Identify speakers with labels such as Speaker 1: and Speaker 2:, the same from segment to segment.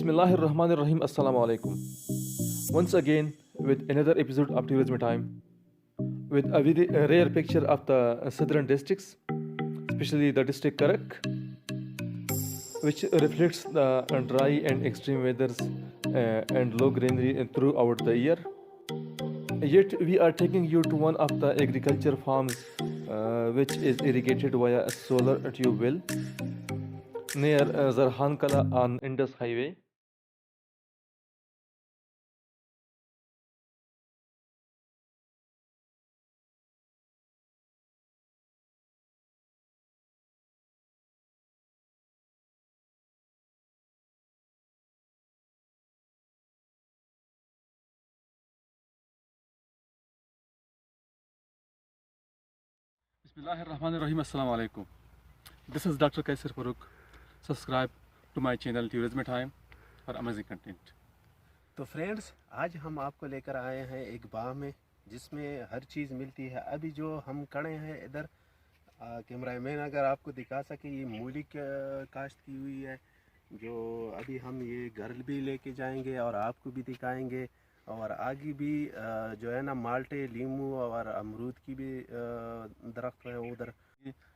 Speaker 1: Bismillahirrahmanirrahim. Assalamu alaikum. Once again with another episode of Tourism Time, with a very rare picture of the southern districts, especially the district Karak, which reflects the dry and extreme weathers and low greenery throughout the year. Yet we are taking you to one of the agriculture farms which is irrigated via a solar tube well near Zarhan Kala on Indus Highway. Bismillahirrahmanirrahim. Assalamu alaikum. This is Dr. Kaisar Farooq. Subscribe to my channel Tourism Time for amazing content.
Speaker 2: तो friends, आज हम आपको लेकर आए हैं एक बाग में जिसमें हर चीज़ मिलती है। अभी जो हम खड़े हैं इधर, कैमरामैन अगर आपको दिखा सके, ये मूली काश्त की हुई है जो अभी हम ये घर भी लेके जाएंगे और आपको भी दिखाएंगे। और आगे भी जो है ना, माल्टे, लीमू और अमरूद की भी दरख्त हैं उधर।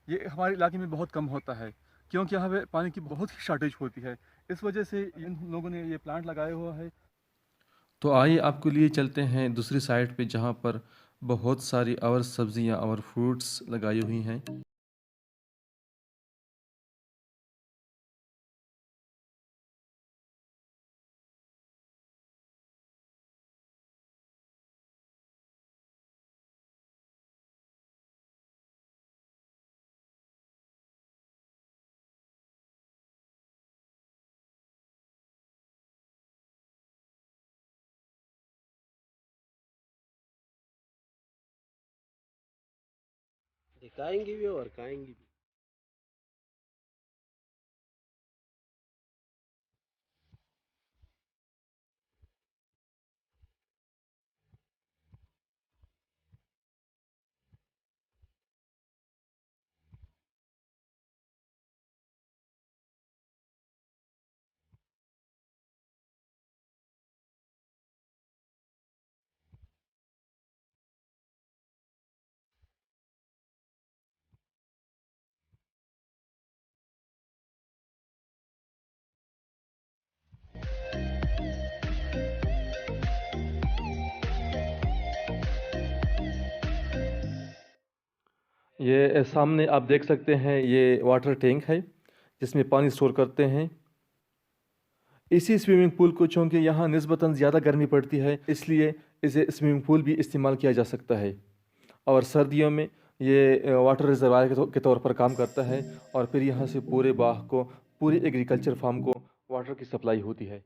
Speaker 1: ये हमारे इलाके में बहुत कम होता है क्योंकि यहाँ पे पानी की बहुत ही शॉर्टेज होती है। इस वजह से इन लोगों ने ये प्लांट लगाया हुआ है। तो आइए आपको लिए चलते हैं दूसरी साइड पे जहाँ पर बहुत सारी और सब्जियाँ और फ्रूट्स लगाई हुई हैं।
Speaker 2: दिखाएंगे भी और खाएंगे भी।
Speaker 1: ये सामने आप देख सकते हैं, ये वाटर टैंक है जिसमें पानी स्टोर करते हैं। इसी स्विमिंग पूल को, चूँकि यहाँ निस्बतन ज़्यादा गर्मी पड़ती है, इसलिए इसे स्विमिंग पूल भी इस्तेमाल किया जा सकता है। और सर्दियों में ये वाटर रिजर्वायर के तौर पर काम करता है और फिर यहाँ से पूरे बाग को, पूरे एग्रीकल्चर फार्म को वाटर की सप्लाई होती है।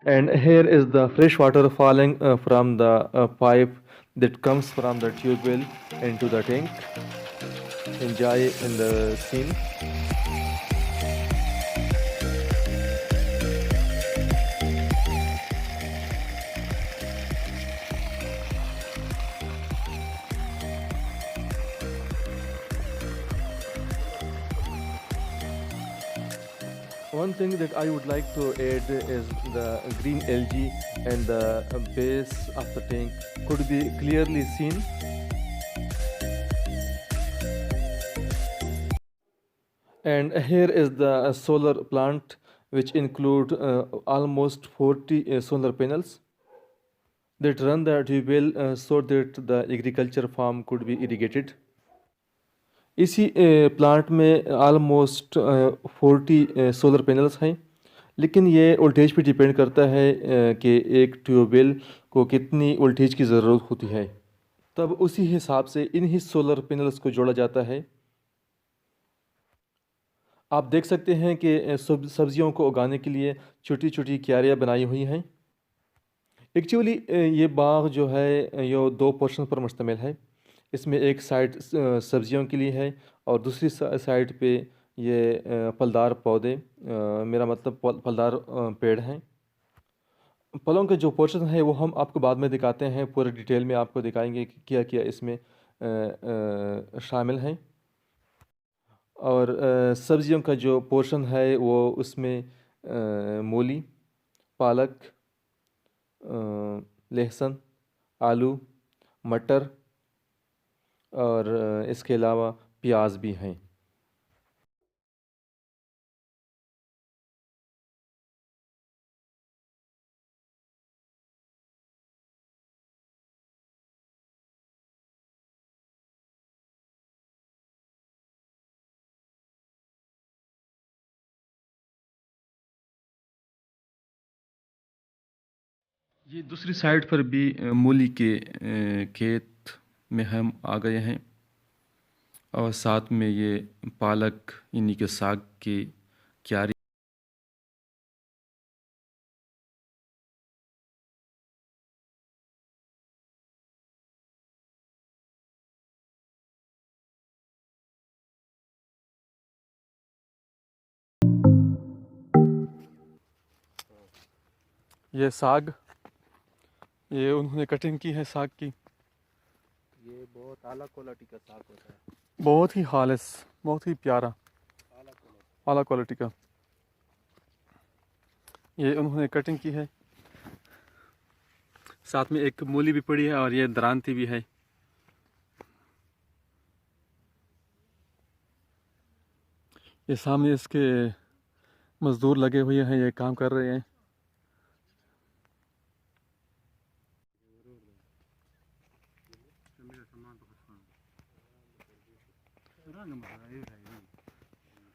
Speaker 1: And here is the fresh water falling from the pipe that comes from the tube well into the tank. Enjoy in the scene. One thing that I would like to add is the green algae and the base of the tank could be clearly seen. And here is the solar plant, which include almost 40 solar panels that run the tube well so that the agriculture farm could be irrigated. इसी plant में almost 40 solar panels हैं, लेकिन ये voltage पे depend करता है कि एक ट्यूबवेल को कितनी वोल्टेज की ज़रूरत होती है। तब उसी हिसाब से इन्हीं सोलर पैनल्स को जोड़ा जाता है। आप देख सकते हैं कि सब्जियों को उगाने के लिए छोटी छोटी क्यारियाँ बनाई हुई हैं। एक्चुअली ये बाग जो है ये दो पोर्शन पर मुश्तमिल है। इसमें एक साइड सब्जियों के लिए है और दूसरी साइड पे ये फलदार पौधे, मेरा मतलब फलदार पेड़ हैं। फलों के जो पोर्शन है वो हम आपको बाद में दिखाते हैं, पूरे डिटेल में आपको दिखाएंगे कि क्या क्या इसमें शामिल हैं। और सब्जियों का जो पोर्शन है वो उसमें मूली, पालक, लहसुन, आलू, मटर और इसके अलावा प्याज भी हैं। ये दूसरी साइड पर भी मूली के खेत में हम आ गए हैं और साथ में ये पालक इन्हीं के साग की क्यारी। ये साग, ये उन्होंने कटिंग की है साग की।
Speaker 2: ये बहुत आला क्वालिटी का साग होता है।
Speaker 1: बहुत ही खालिस, बहुत ही प्यारा,
Speaker 2: आला क्वालिटी।
Speaker 1: आला क्वालिटी का। ये उन्होंने कटिंग की है। साथ में एक मूली भी पड़ी है और ये दरांती भी है। ये सामने इसके मजदूर लगे हुए हैं, ये काम कर रहे हैं।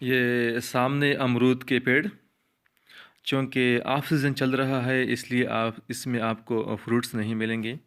Speaker 1: ये सामने अमरूद के पेड़, चूँकि ऑफ सीज़न चल रहा है इसलिए आप इसमें आपको फ्रूट्स नहीं मिलेंगे।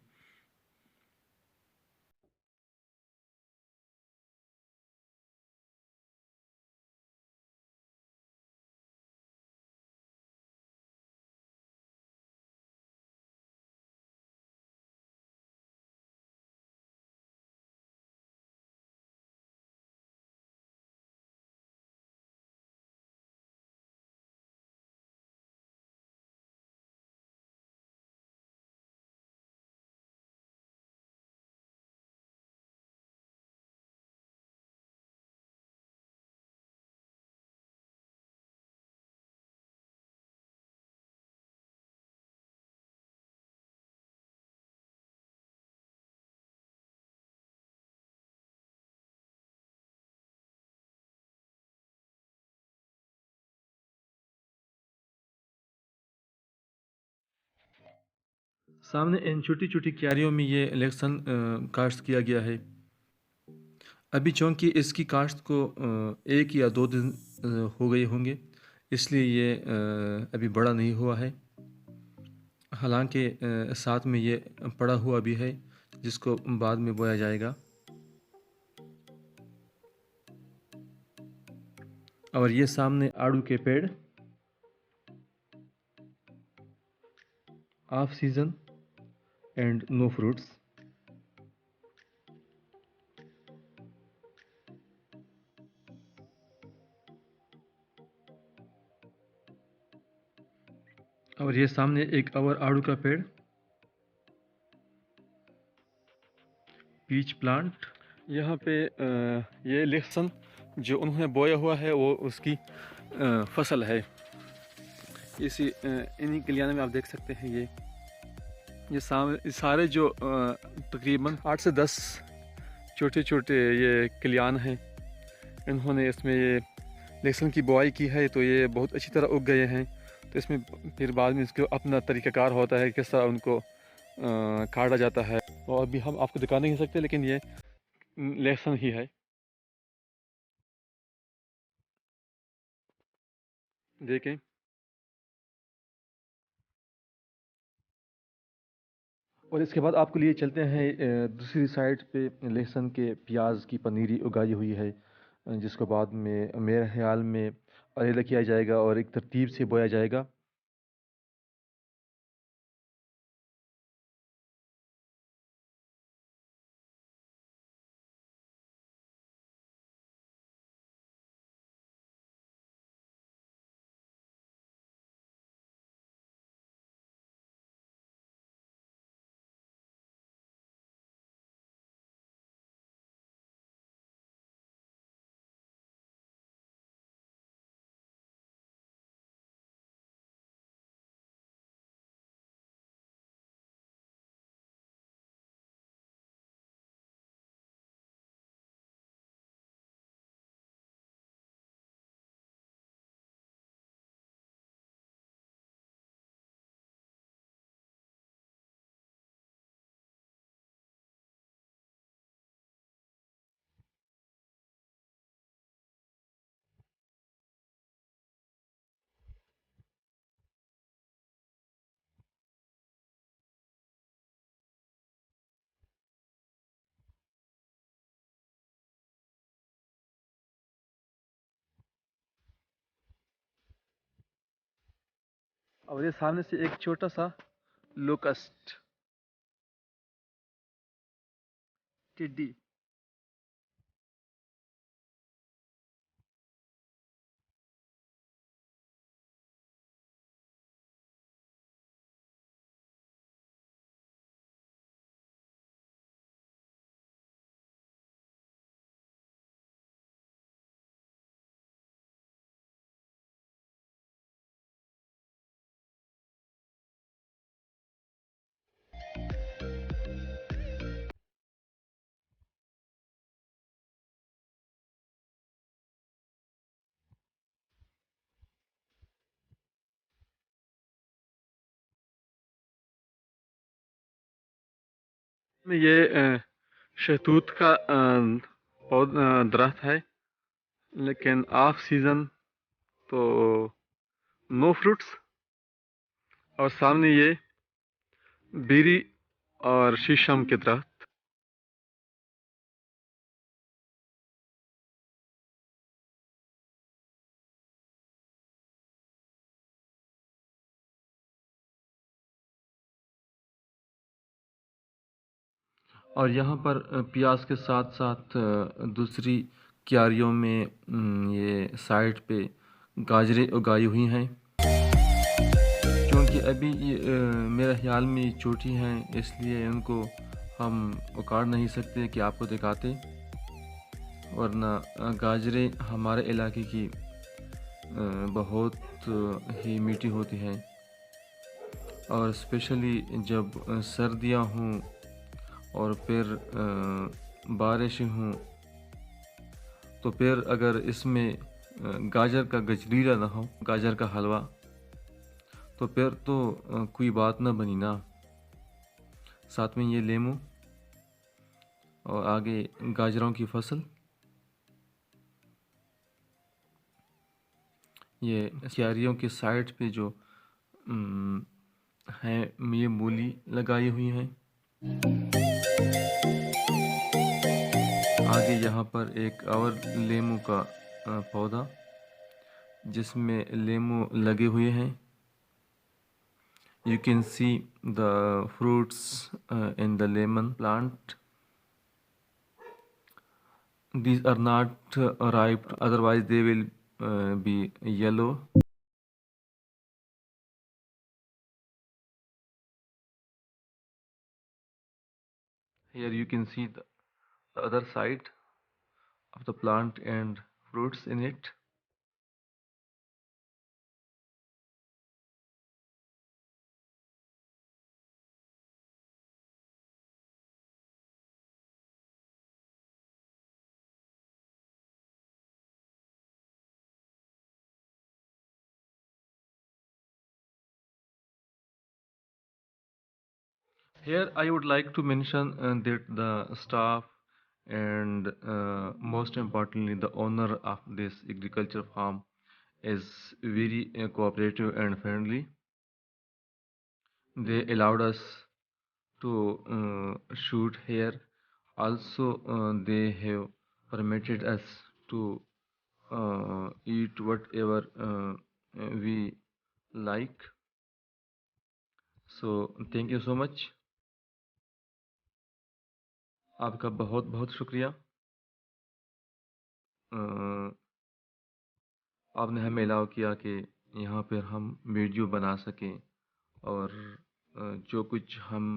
Speaker 1: सामने इन छोटी छोटी क्यारियों में ये लहसुन काश्त किया गया है। अभी चूँकि इसकी काश्त को 1 या 2 दिन हो गए होंगे, इसलिए ये अभी बड़ा नहीं हुआ है। हालांकि साथ में ये पड़ा हुआ भी है जिसको बाद में बोया जाएगा। और ये सामने आड़ू के पेड़, off season and no fruits. और ये सामने एक और आड़ू का पेड़, पीच प्लांट। यहाँ पे ये लहसुन जो उन्होंने बोया हुआ है वो उसकी फसल है। इन्हीं कलियान में आप देख सकते हैं ये सारे जो तकरीबन 8 से 10 छोटे छोटे ये कलियान हैं। इन्होंने इसमें ये लहसुन की बुआई की है, तो ये बहुत अच्छी तरह उग गए हैं। तो इसमें फिर बाद में इसको अपना तरीक़ाकार होता है किस तरह उनको काटा जाता है। और अभी हम आपको दिखा नहीं सकते, लेकिन ये लहसुन ही है, देखें। और इसके बाद आपको लिए चलते हैं दूसरी साइड पे लहसुन के प्याज की पनीरी उगाई हुई है, जिसको बाद में मेरे ख्याल में अलग किया जाएगा और एक तरतीब से बोया जाएगा। और ये सामने से एक छोटा सा लोकस्ट टिड्डी। ये शहतूत का दरख्त है, लेकिन ऑफ सीज़न तो नो फ्रूट्स। और सामने ये बेरी और शीशम के दरख्त। और यहाँ पर प्याज के साथ साथ दूसरी क्यारियों में ये साइड पे गाजरें उगाई हुई हैं। क्योंकि अभी ये मेरे ख्याल में ये छोटी हैं, इसलिए उनको हम उखाड़ नहीं सकते कि आपको दिखाते। वरना गाजरें हमारे इलाके की बहुत ही मीठी होती हैं, और स्पेशली जब सर्दियाँ हों और फिर बारिशें हों, तो फिर अगर इसमें गाजर का गजरीला ना हो, गाजर का हलवा, तो फिर तो कोई बात ना बनी ना। साथ में ये लेमू और आगे गाजरों की फसल। ये क्यारियों के साइड पे जो हैं, ये मूली लगाई हुई हैं। आगे यहाँ पर एक और लेमू का पौधा, जिसमें लेमू लगे हुए हैं। You can see the fruits in the lemon plant. These are not ripe, otherwise they will be yellow. Here you can see the other side of the plant and fruits in it. Here, I would like to mention that the staff and most importantly, the owner of this agriculture farm is very cooperative and friendly. They allowed us to shoot here. Also, they have permitted us to eat whatever we like. So, thank you so much. आपका बहुत बहुत शुक्रिया। आपने हमें allow किया कि यहाँ पर हम वीडियो बना सकें और जो कुछ हम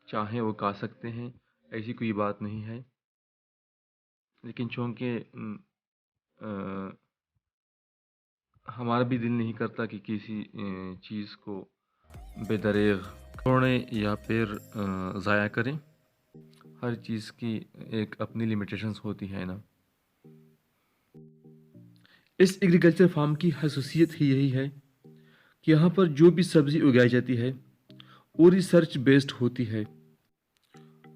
Speaker 1: चाहें वो गा सकते हैं, ऐसी कोई बात नहीं है। लेकिन चूँकि हमारा भी दिल नहीं करता कि किसी चीज़ को बेदरेग छोड़ें या फिर ज़ाया करें। हर चीज़ की एक अपनी लिमिटेशंस होती है ना। इस एग्रीकल्चर फार्म की खासियत ही यही है कि यहाँ पर जो भी सब्ज़ी उगाई जाती है वो रिसर्च बेस्ड होती है।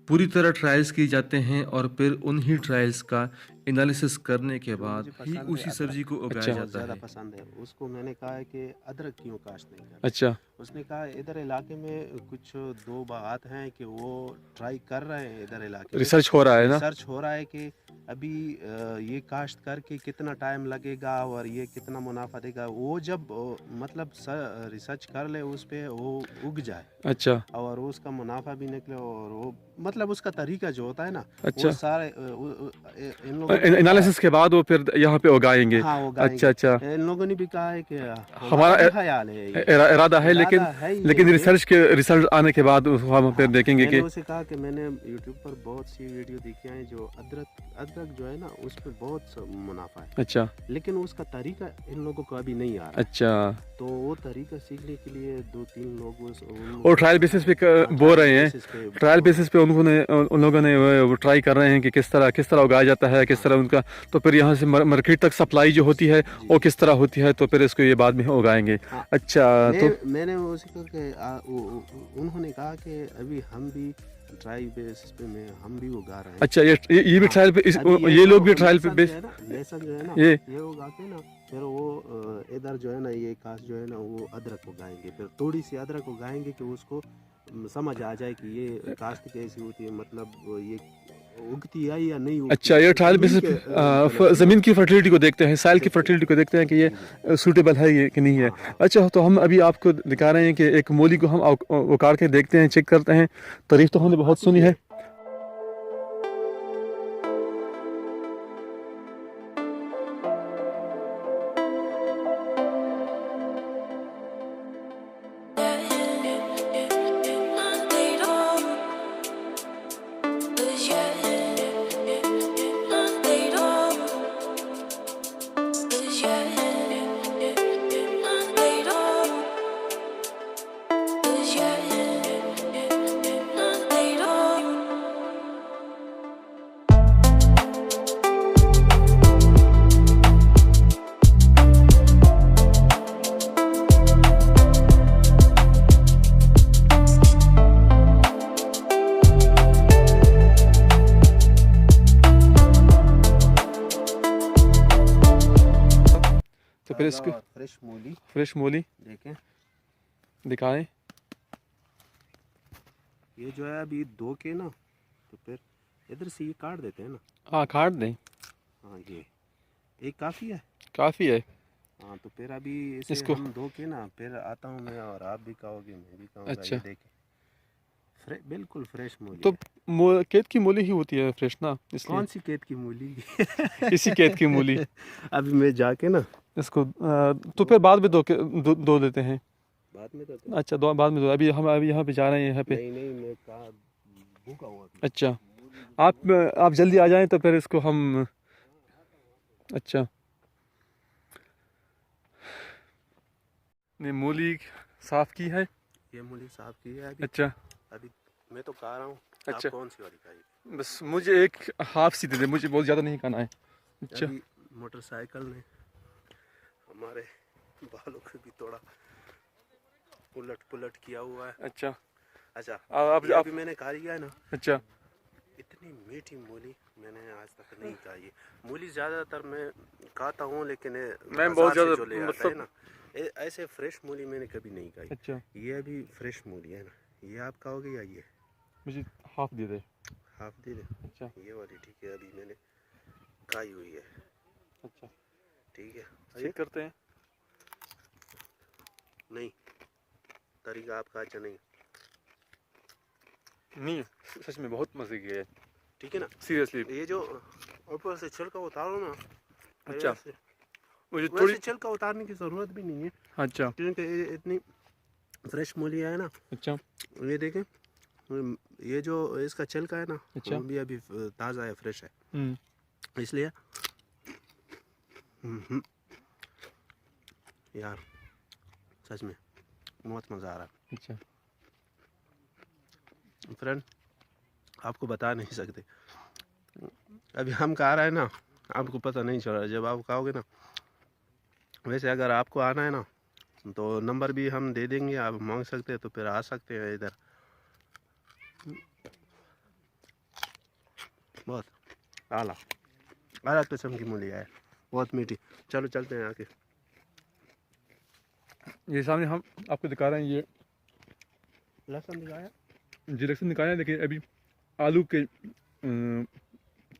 Speaker 1: पूरी तरह ट्रायल्स किए जाते हैं और फिर उन्हीं ट्रायल्स का एनालिसिस करने के बाद ही उसी सब्जी को उगाया जाता
Speaker 2: ज़्यादा
Speaker 1: है।
Speaker 2: पसंद है उसको। मैंने कहा है कि अदरक क्यों काश्त नहीं करते।
Speaker 1: अच्छा,
Speaker 2: उसने कहा इधर इलाके में कुछ दो बात हैं कि वो ट्राई कर रहे हैं, इधर इलाके में
Speaker 1: रिसर्च हो रहा है ना।
Speaker 2: रिसर्च हो रहा है कि अभी ये काश्त करके कितना टाइम लगेगा और ये कितना मुनाफा देगा। वो जब मतलब रिसर्च कर ले उस पे, वो उग जाए
Speaker 1: अच्छा
Speaker 2: और उसका मुनाफा भी निकले और वो मतलब उसका तरीका जो होता है ना,
Speaker 1: अच्छा,
Speaker 2: वो सारे इन लोगों
Speaker 1: एनालिसिस के बाद वो फिर यहाँ पे उगाएंगे।
Speaker 2: हाँ वो गाएंगे।
Speaker 1: अच्छा अच्छा,
Speaker 2: इन लोगों ने भी कहा है कि
Speaker 1: हमारा
Speaker 2: हमारा भी ख्याल है ये।
Speaker 1: इरादा है, लेकिन
Speaker 2: है ही
Speaker 1: लेकिन
Speaker 2: ये।
Speaker 1: रिजल्ट आने के बाद उसको हम फिर देखेंगे
Speaker 2: मैंने
Speaker 1: कि
Speaker 2: उसे कहा कि मैंने यूट्यूब पर बहुत सी वीडियो देखी हैं जो अदरक जो है ना उस पर बहुत मुनाफा है,
Speaker 1: अच्छा
Speaker 2: लेकिन उसका तरीका इन लोगों को अभी नहीं आ रहा।
Speaker 1: अच्छा,
Speaker 2: तो वो तरीका सीखने के लिए 2-3 लोग
Speaker 1: और ट्रायल बेसिस पे बोल रहे हैं। ट्रायल बेसिस पे उन लोगों ने वो ट्राई कर रहे हैं कि किस तरह उगाया जाता है, किस तरह उनका, तो फिर यहाँ से मार्केट तक सप्लाई जो होती है वो किस तरह होती है, तो फिर इसको ये बाद में उगाएंगे।
Speaker 2: हाँ,
Speaker 1: अच्छा, तो
Speaker 2: मैंने उसे कहा कि उन्होंने कहा कि अभी हम भी ट्राई बेसिस पे में हम भी उगा रहे हैं।
Speaker 1: अच्छा, ये भी ट्रायल पे
Speaker 2: अभी
Speaker 1: ये लोग भी ट्रायल पे
Speaker 2: लहसुन जो है ना
Speaker 1: ये
Speaker 2: ये उगा के ना फिर वो इधर जो है ना ये काश जो है ना वो अदरक उगाएंगे। फिर थोड़ी सी अदरक उगाएंगे कि उसको समझ आ जाए कि ये काश्त कैसी होती है, मतलब ये उगती है या नहीं उगती।
Speaker 1: अच्छा, ये ट्रायल बेसिस पे ज़मीन की फर्टिलिटी को देखते हैं, साइल की फर्टिलिटी को देखते हैं कि ये सूटेबल है ये कि नहीं है। अच्छा, तो हम अभी आपको दिखा रहे हैं कि एक मूली को हम उखाड़ के देखते हैं, चेक करते हैं। तारीफ तो हमने बहुत सुनी है। तो फिर इसको फ्रेश मूली
Speaker 2: देखें,
Speaker 1: दिखाएं।
Speaker 2: ये जो है अभी धो के ना तो फिर इधर से ये काट देते हैं ना।
Speaker 1: हाँ, काट दें।
Speaker 2: हाँ, ये एक काफ़ी है।
Speaker 1: काफ़ी है।
Speaker 2: हाँ, तो फिर अभी इसे
Speaker 1: इसको
Speaker 2: हम धो के ना फिर आता हूँ मैं, और आप भी खाओगे मैं भी खाऊंगा।
Speaker 1: अच्छा,
Speaker 2: ये देखें बिल्कुल फ्रेश मूली
Speaker 1: तो
Speaker 2: है।
Speaker 1: खेत की मूली ही होती है फ्रेश ना, इसलिए।
Speaker 2: कौन सी खेत की मूली?
Speaker 1: इसी खेत की मूली।
Speaker 2: अभी मैं जाके ना
Speaker 1: इसको तो फिर बाद में दो देते हैं।
Speaker 2: बाद में तो
Speaker 1: अच्छा, बाद में दो। अभी हम यहाँ पे जा रहे हैं यहाँ पे।
Speaker 2: नहीं मैं कहा भूखा हुआ था।
Speaker 1: अच्छा, आप जल्दी आ जाएं तो फिर इसको हम। अच्छा, ने मूली साफ की है।
Speaker 2: ये मूली साफ की है अभी।
Speaker 1: अच्छा,
Speaker 2: अभी मैं तो खा रहा हूँ।
Speaker 1: अच्छा,
Speaker 2: आप कौन सी वाली खाई?
Speaker 1: बस मुझे एक हाफ सी दे दे, मुझे बहुत ज़्यादा नहीं खाना है। अच्छा,
Speaker 2: अभी मोटरसाइकिल ने हमारे बालों को भी थोड़ा उलट पुलट किया हुआ है।
Speaker 1: अच्छा,
Speaker 2: अच्छा
Speaker 1: आप
Speaker 2: ये अभी मैंने खा लिया है ना,
Speaker 1: अच्छा
Speaker 2: इतनी मीठी मूली मैंने आज तक नहीं खाई है। मूली ज़्यादातर मैं खाता हूँ, लेकिन
Speaker 1: मैं बहुत
Speaker 2: बाजार से
Speaker 1: ज़्यादा
Speaker 2: जो ले आता है ना, ऐसे फ्रेश मूली मैंने कभी नहीं खाई।
Speaker 1: अच्छा
Speaker 2: ये अभी फ्रेश मूली है ना, ये आप खाओगे या ये?
Speaker 1: मुझे हाफ दे दे।
Speaker 2: हाफ दे दे।
Speaker 1: अच्छा
Speaker 2: ये वाली ठीक है, अभी मैंने खाई हुई है।
Speaker 1: अच्छा
Speaker 2: ठीक है,
Speaker 1: चेक करते हैं।
Speaker 2: नहीं तरीका आपका अच्छा नहीं,
Speaker 1: नहीं सच में बहुत मज़े की है,
Speaker 2: ठीक है ना।
Speaker 1: सीरियसली।
Speaker 2: ये जो ऊपर से छिलका उतारो ना,
Speaker 1: अच्छा मुझे
Speaker 2: वैसे
Speaker 1: थोड़ी
Speaker 2: छिलका उतारने की ज़रूरत भी नहीं है,
Speaker 1: अच्छा
Speaker 2: क्योंकि ये इतनी फ्रेश मूली है ना।
Speaker 1: अच्छा
Speaker 2: ये देखें, ये जो इसका छिलका है ना,
Speaker 1: अच्छा।
Speaker 2: वो भी अभी ताज़ा है, फ्रेश है, इसलिए यार सच में बहुत मज़ा आ रहा है।
Speaker 1: अच्छा
Speaker 2: फ्रेंड आपको बता नहीं सकते, अभी हम खा रहे हैं ना, आपको पता नहीं चल रहा, जब आप खाओगे ना। वैसे अगर आपको आना है ना, तो नंबर भी हम दे देंगे, आप मांग सकते हैं तो फिर आ सकते हैं इधर। बहुत आला किस्म की मूली है, बहुत मीठी। चलो चलते हैं आके।
Speaker 1: ये सामने हम आपको दिखा रहे हैं, ये
Speaker 2: लहसुन दिखाया
Speaker 1: जी लहसुन निकाले हैं, लेकिन अभी आलू के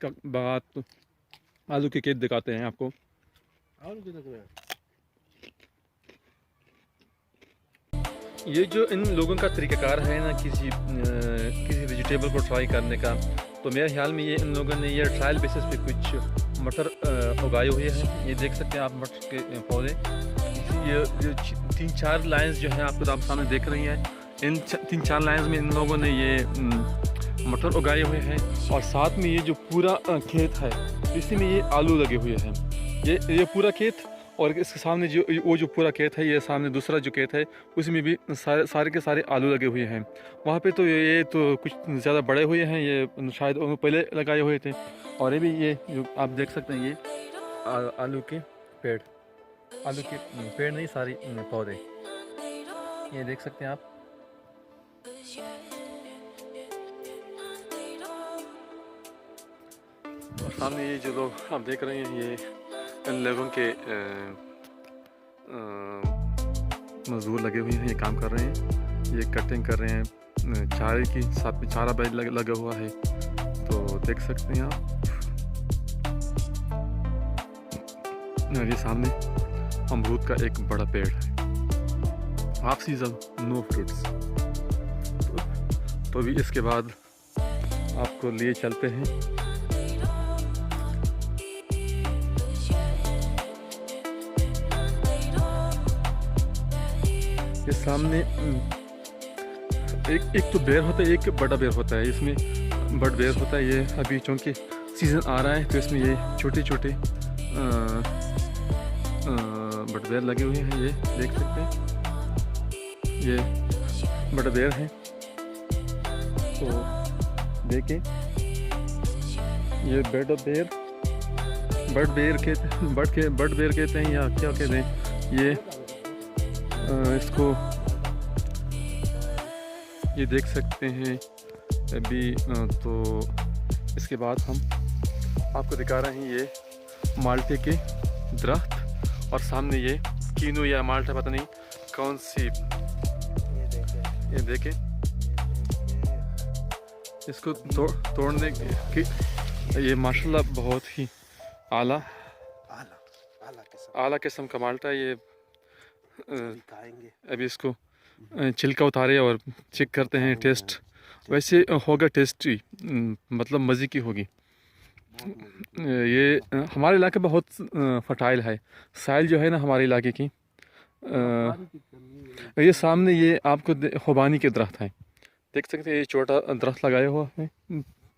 Speaker 1: का बात आलू के खेत दिखाते हैं आपको।
Speaker 2: आलू कितना है?
Speaker 1: ये जो इन लोगों का तरीक़ाकार है ना किसी वेजिटेबल को ट्राई करने का, तो मेरे ख्याल में ये इन लोगों ने ये ट्रायल बेसिस पे कुछ मटर उगाए हुए हैं। ये देख सकते हैं आप मटर के पौधे, ये 3-4 लाइन्स जो हैं आपको आप सामने देख रही हैं, इन 3-4 लाइन्स में इन लोगों ने ये मटर उगाए हुए हैं, और साथ में ये जो पूरा खेत है इसी में ये आलू लगे हुए हैं। ये पूरा खेत, और इसके सामने जो पूरा खेत है, ये सामने दूसरा जो खेत है उसमें भी सारे के सारे आलू लगे हुए हैं। वहाँ पे तो ये तो कुछ ज़्यादा बड़े हुए हैं, ये शायद पहले लगाए हुए थे। और ये भी ये जो आप देख सकते हैं, ये आलू के पेड़ नहीं, सारी पौधे ये देख सकते हैं आप। और सामने ये जो लोग आप देख रहे हैं, ये इन लोगों के मजदूर लगे हुए हैं, ये काम कर रहे हैं, ये कटिंग कर रहे हैं चारे की, साथ में चारा बैग लगा हुआ है, तो देख सकते हैं आप। ये सामने अमरूद का एक बड़ा पेड़ है, हाफ सीजन नो फ्रूट्स। तो भी इसके बाद आपको लिए चलते हैं ये सामने। एक तो बेर होता है, एक बड़ा बेर होता है, इसमें बड़ा बेर होता है। ये अभी चूँकि सीज़न आ रहा है तो इसमें ये छोटे छोटे बड़ा बेर लगे हुए हैं, ये देख सकते हैं, ये बड़ा बेर है। तो देखें, ये बड़ बेर कहते हैं या क्या कहते हैं, ये इसको ये देख सकते हैं अभी। तो इसके बाद हम आपको दिखा रहे हैं ये माल्टे के दरख्त, और सामने ये कीनू या माल्टा, पता नहीं कौन सी, ये देखें, इसको तोड़ने की ये माशाल्लाह बहुत ही आला किस्म का माल्टा। ये अभी इसको छिलका उतारे और चेक करते हैं टेस्ट। वैसे होगा टेस्टी, मतलब मज़े की होगी। ये हमारे इलाके बहुत फर्टाइल है, साइल जो है ना हमारे इलाके की। ये सामने ये आपको खुबानी के दरख्त हैं, देख सकते हैं, ये छोटा दरख्त लगाया हुआ है,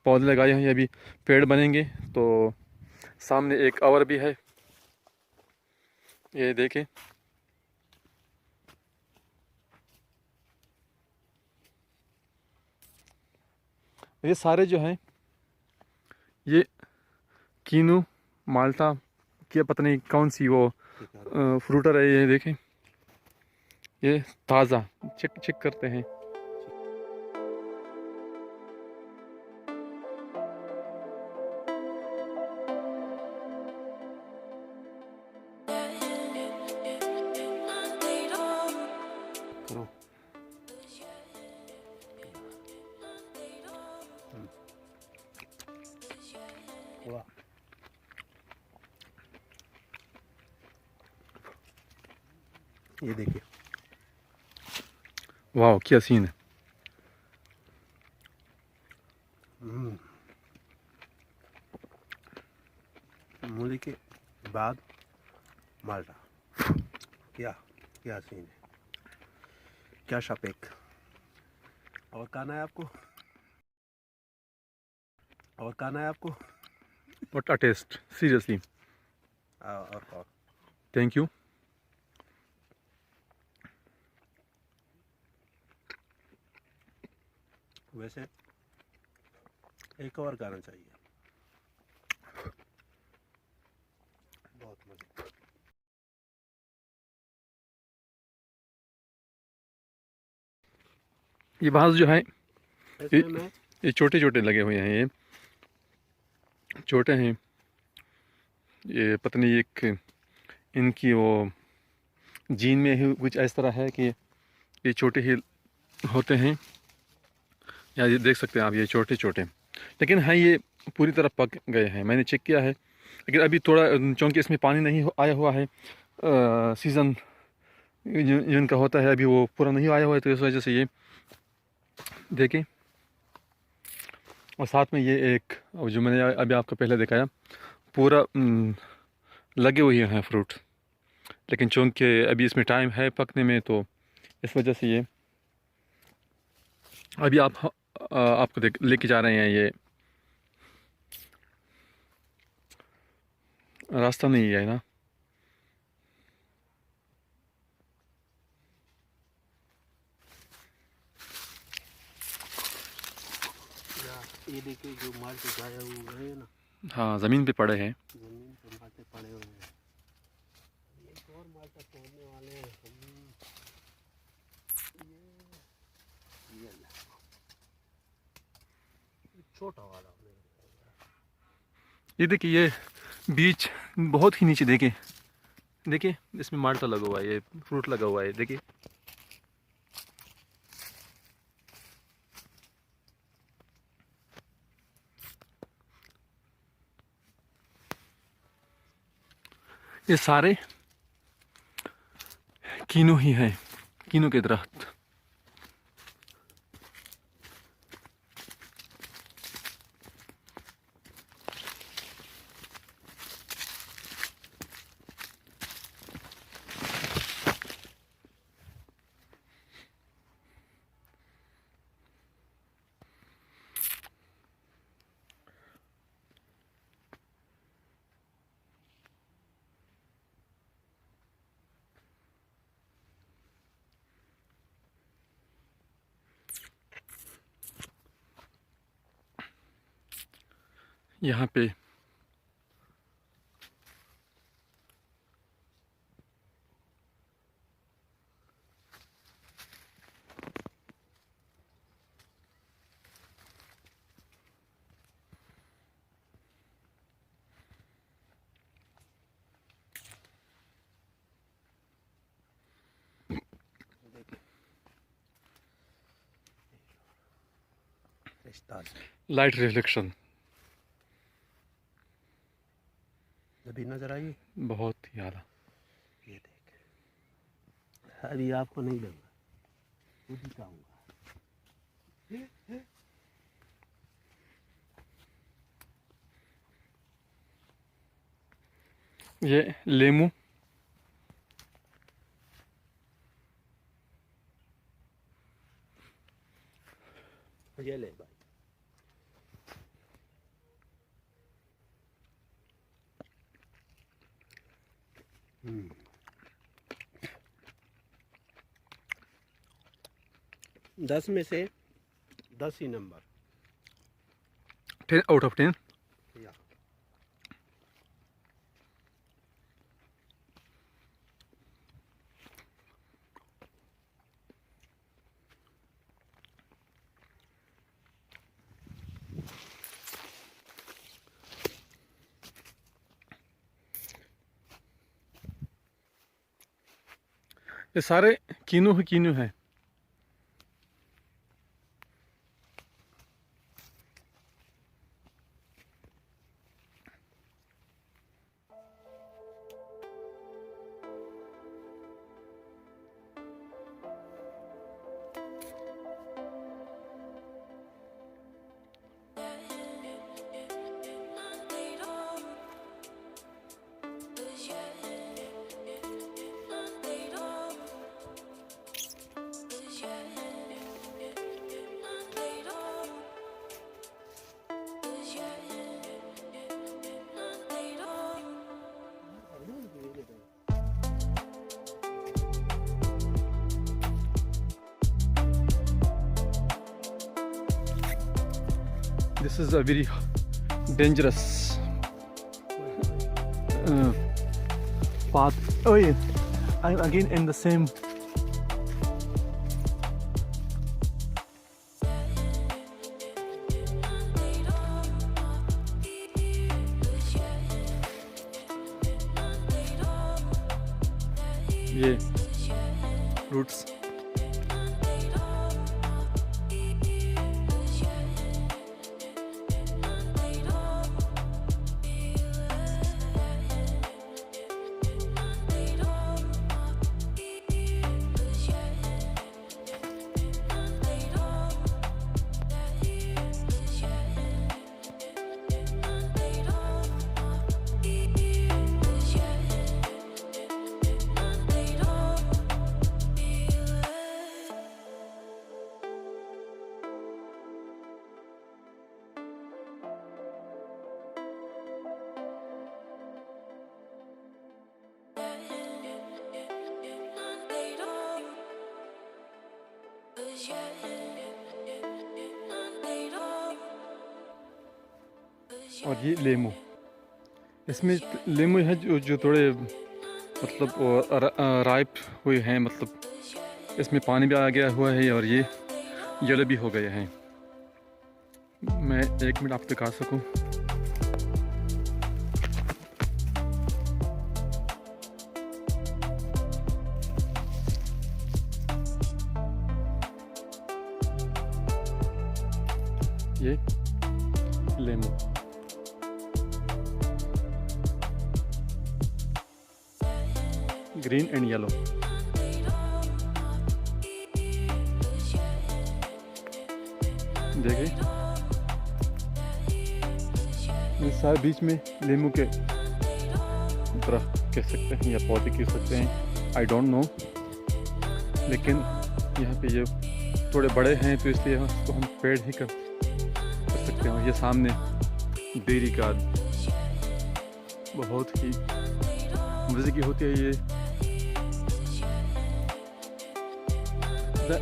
Speaker 1: पौधे लगाए हैं, ये अभी पेड़ बनेंगे। तो सामने एक और भी है, ये देखें, ये सारे जो हैं ये कीनू माल्टा क्या पता नहीं कौन सी वो फ्रूटर है। ये देखें, ये ताज़ा चेक करते हैं।
Speaker 2: करो। वाह, ये देखिए,
Speaker 1: वाह क्या सीन है।
Speaker 2: मूली के बाद माल्टा, क्या क्या सीन है, क्या शपेक। और खाना है आपको, और खाना है आपको।
Speaker 1: व्हाट अ टेस्ट, सीरियसली,
Speaker 2: और
Speaker 1: थैंक यू।
Speaker 2: वैसे एक और गाना चाहिए, बहुत मजा।
Speaker 1: ये बांस जो है ये
Speaker 2: इसमें मैं
Speaker 1: ये छोटे छोटे लगे हुए हैं, ये छोटे हैं, ये पता नहीं एक इनकी वो जीन में ही कुछ इस तरह है कि ये छोटे ही होते हैं। या ये देख सकते हैं आप, ये छोटे छोटे, लेकिन हाँ ये पूरी तरह पक गए हैं, मैंने चेक किया है। लेकिन अभी थोड़ा चूँकि इसमें पानी नहीं आया हुआ है, सीज़न जिनका होता है अभी वो पूरा नहीं आया हुआ है, तो इस वजह से ये देखें। और साथ में ये एक जो मैंने अभी आपको पहले दिखाया, पूरा लगे हुए हैं फ्रूट, लेकिन चूँकि अभी इसमें टाइम है पकने में, तो इस वजह से ये अभी आपको लेके जा रहे हैं। ये रास्ता नहीं है ना।
Speaker 2: ये देखिए जो माल्टे गाया हुए हैं ना,
Speaker 1: हाँ, ज़मीन पे पड़े हैं।
Speaker 2: जमीन पर माल्टे पड़े हुए हैं। एक और माल्टा तोड़ने वाले हैं हम। ये ला, छोटा वाला
Speaker 1: ये देखिए, ये बीज बहुत ही नीचे, देखिए देखिए इसमें माल्टा लगा हुआ है, ये फ्रूट लगा हुआ है, देखिए। ये सारे कीनू ही है, कीनू के दरख्त। यहाँ पे लाइट रिफ्लेक्शन
Speaker 2: अभी नजर आई,
Speaker 1: बहुत ही ज़्यादा।
Speaker 2: ये देख, अभी आपको नहीं लगा, खुद ही खाऊंगा।
Speaker 1: ये लेमू,
Speaker 2: ये ले भाई, हम्म, 10 में से 10 ही नंबर।
Speaker 1: 10 out of 10।
Speaker 2: या
Speaker 1: ये सारे कीनू ही कीनू है। This is a very dangerous path. Oh yeah, I'm again in the same. ये roots. और ये लेमू, इसमें लेमू है जो थोड़े मतलब राइप हुए हैं, मतलब इसमें पानी भी आ गया हुआ है और ये येलो भी हो गए हैं। मैं 1 मिनट आपको दिखा सकूं। ये लेमू, ग्रीन एंड येलो। देखिए ये सारे बीच में लेमू के दरख्त कह सकते हैं या पौधे कह सकते हैं, आई डोंट नो, लेकिन यहाँ पे ये थोड़े बड़े हैं तो इसलिए उसको हम पेड़ ही कर सकते हैं। ये सामने बेरी का बहुत ही मज़े की होती है ये।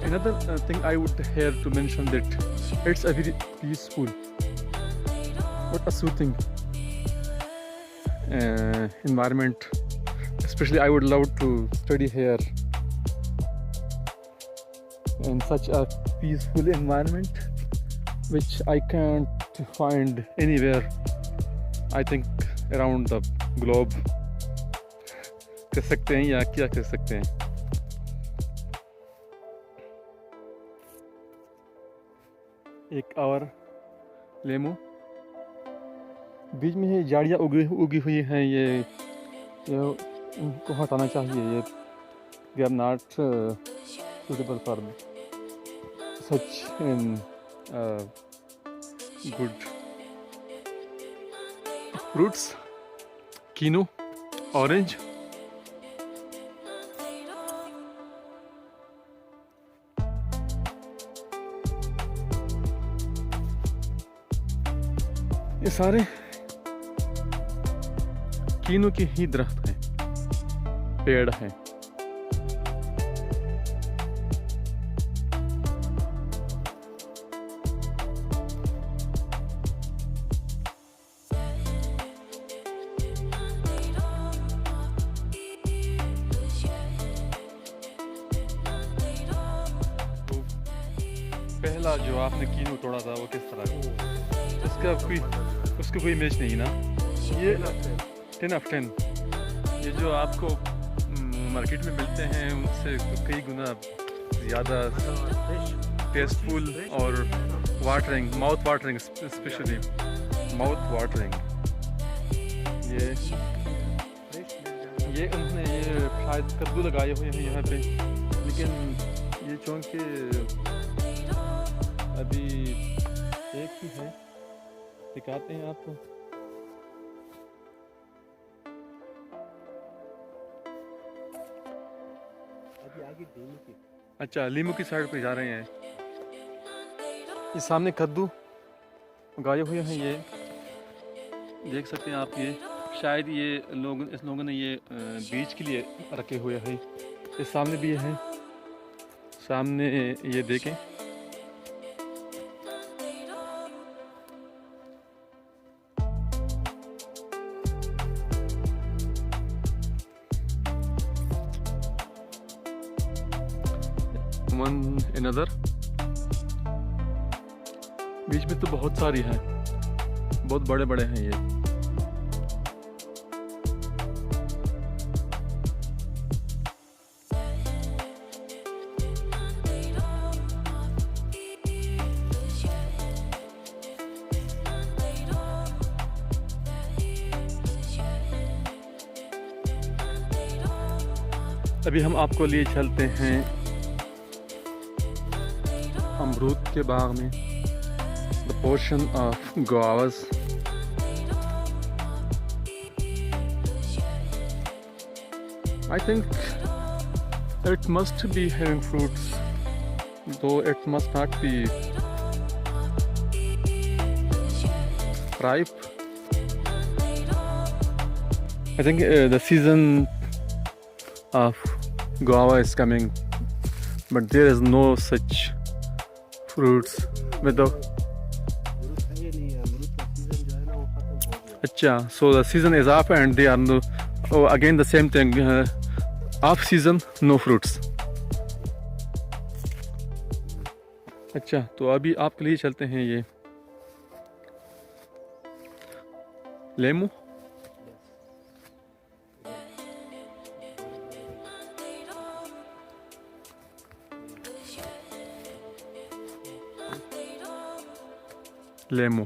Speaker 1: Another thing I would here to mention that it's a very peaceful, what a soothing environment. Especially I would love to study here in such a peaceful environment, which I can't find anywhere, I think, around the globe कह सकते हैं या क्या कह सकते हैं। एक और लेमू, बीच में ये झाड़ियाँ उगी हुई हैं, ये इनको हटाना चाहिए। ये they are not suitable for such good fruits. Quinoa, orange. ये सारे कीनू के ही दरख्त हैं, पेड़ हैं। तो पहला जो आपने कीनू तोड़ा था वो किस तरह का? उसका कोई इमेज नहीं ना। ये 10/10, ये जो आपको मार्केट में मिलते हैं उनसे तो कई गुना ज़्यादा टेस्टफुल और watering, mouth watering, specially mouth watering. ये उन्होंने ये शायद कद्दू लगाए हुए हैं यहाँ पे, लेकिन ये चूँकि अभी एक ही है, दिखाते हैं आपको।
Speaker 2: अभी आगे लीमू की,
Speaker 1: अच्छा लीमू की साइड पे जा रहे हैं। ये सामने कद्दू उगाए हुए हैं, ये देख सकते हैं आप। ये शायद ये इस लोगों ने ये बीज के लिए रखे हुए हैं। ये सामने भी है, सामने ये देखें। One another. बीच में तो बहुत सारी हैं, बहुत बड़े बड़े हैं ये। अभी हम आपको लिए चलते हैं अमरूद के बाग में, the portion of guavas। I think it must be having fruits, though it must not be ripe. I think the season of guava is coming, but there is no such fruits with the अच्छा, so the season is up and they are no, oh, again the same thing, off season no fruits। अच्छा, तो अभी आपके लिए चलते हैं ये लेमू। लेमू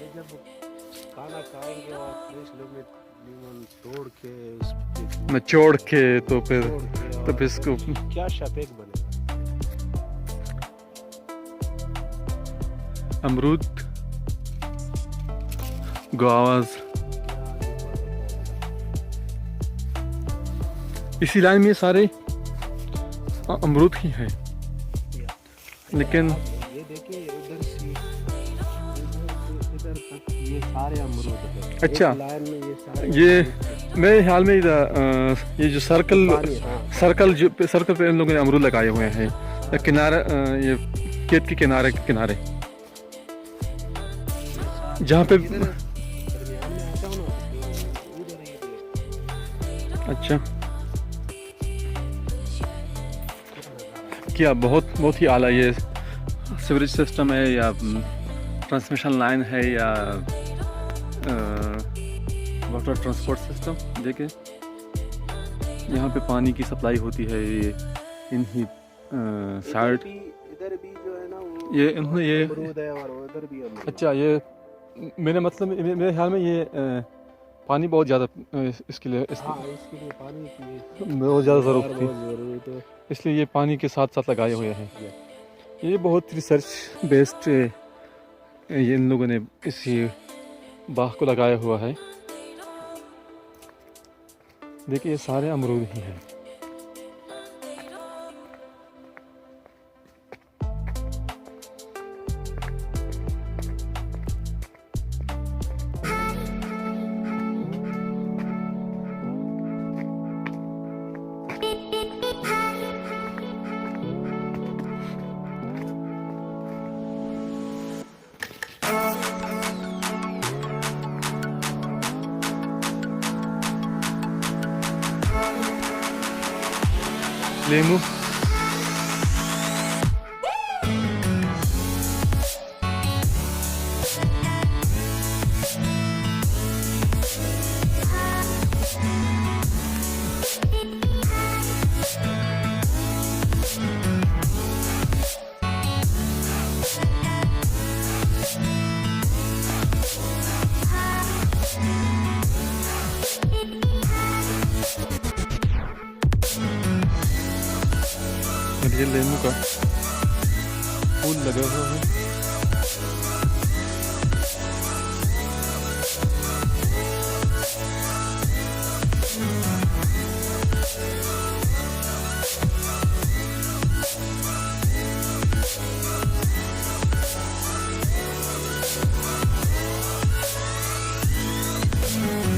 Speaker 2: जब खाना खाएंगे और फ्रेश लेमन तोड़ के उस पे
Speaker 1: निचोड़ के तो फिर
Speaker 2: तोड़ के
Speaker 1: तब इसको
Speaker 2: क्या शपेक बनेगा।
Speaker 1: अमरूद, guavas, इसी लाइन में सारे अमरूद ही हैं, लेकिन
Speaker 2: ये देखिए इधर से इधर तक ये सारे अमरूद हैं।
Speaker 1: अच्छा,
Speaker 2: एक लाइन में ये सारे
Speaker 1: ये मेरे ख्याल में ये जो सर्कल पे इन लोगों ने अमरूद लगाए हुए हैं, किनारे ये खेत के किनारे जहाँ पे।
Speaker 2: दरमियान में आता हूँ ना उधर ही
Speaker 1: अच्छा, क्या बहुत ही आला ये सीवरेज सिस्टम है या ट्रांसमिशन लाइन है या वाटर ट्रांसपोर्ट सिस्टम। देखिए यहाँ पे पानी की सप्लाई होती है ये इन्हीं साइड।
Speaker 2: इधर भी जो है ना वो
Speaker 1: ये इन्होंने ये
Speaker 2: अमरूद है और उधर भी अमरूद।
Speaker 1: अच्छा, ये मेरे ख्याल में ये पानी बहुत ज़्यादा इसके लिए
Speaker 2: हाँ, इसके लिए पानी की
Speaker 1: बहुत ज़्यादा ज़रूरत थी,
Speaker 2: जरूरत है।
Speaker 1: इसलिए ये पानी के साथ साथ लगाए हुए हैं। ये बहुत रिसर्च बेस्ड ये इन लोगों ने इसी बाग को लगाया हुआ है। देखिए ये सारे अमरूद ही हैं। लेमू, ये लेमू का फूल लगा हुआ है।